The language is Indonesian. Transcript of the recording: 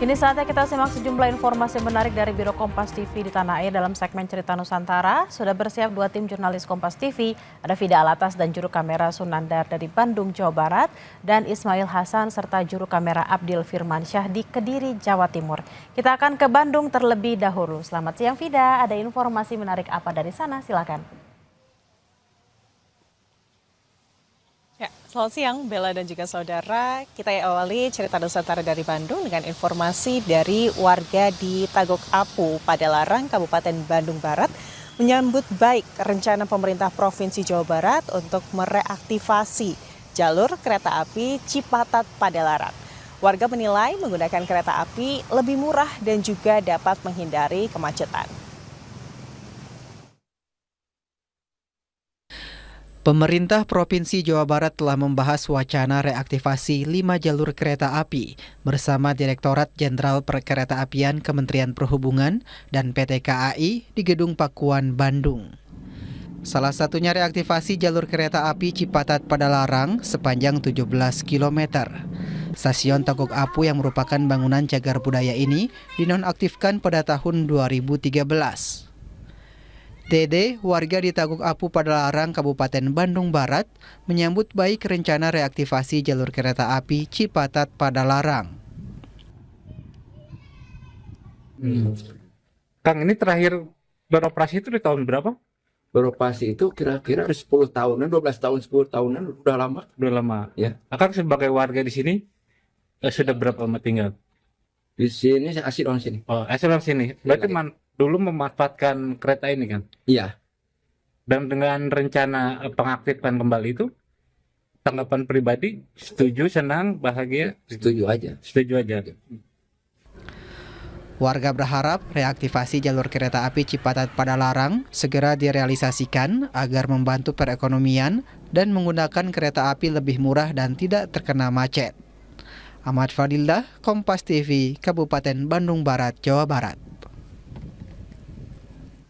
Kini saatnya kita simak sejumlah informasi menarik dari Biro Kompas TV di Tanah Air dalam segmen Cerita Nusantara. Sudah bersiap dua tim jurnalis Kompas TV, ada Fida Alatas dan juru kamera Sunandar dari Bandung, Jawa Barat, dan Ismail Hasan serta juru kamera Abdil Firmansyah di Kediri, Jawa Timur. Kita akan ke Bandung terlebih dahulu. Selamat siang Fida, ada informasi menarik apa dari sana? Silakan. Ya, selamat siang Bella dan juga saudara. Kita awali Cerita Nusantara dari Bandung dengan informasi dari warga di Tagok Apu, Padalarang, Kabupaten Bandung Barat menyambut baik rencana pemerintah Provinsi Jawa Barat untuk mereaktivasi jalur kereta api Cipatat Padalarang. Warga menilai menggunakan kereta api lebih murah dan juga dapat menghindari kemacetan. Pemerintah Provinsi Jawa Barat telah membahas wacana reaktivasi 5 jalur kereta api bersama Direktorat Jenderal Perkeretaapian Kementerian Perhubungan dan PT KAI di Gedung Pakuan, Bandung. Salah satunya reaktivasi jalur kereta api Cipatat Padalarang sepanjang 17 km. Stasiun Tagok Apu yang merupakan bangunan cagar budaya ini dinonaktifkan pada tahun 2013. Dede, warga di Tagok Apu Padalarang, Kabupaten Bandung Barat, menyambut baik rencana reaktivasi jalur kereta api Cipatat Padalarang. Kang, ini terakhir beroperasi itu di tahun berapa? Beroperasi itu kira-kira 10 tahunan, 12 tahun, 10 tahunan, udah lama. Udah lama. Ya. Akang sebagai warga di sini sudah berapa lama tinggal? Di sini saya asli orang sini. Oh, asal dari sini. Berarti dulu memanfaatkan kereta ini kan? Iya. Dan dengan rencana pengaktifkan kembali itu, tanggapan pribadi, setuju, senang, bahagia? Setuju aja. Setuju aja. Warga berharap reaktivasi jalur kereta api Cipatat Padalarang segera direalisasikan agar membantu perekonomian dan menggunakan kereta api lebih murah dan tidak terkena macet. Ahmad Fadillah, Kompas TV, Kabupaten Bandung Barat, Jawa Barat.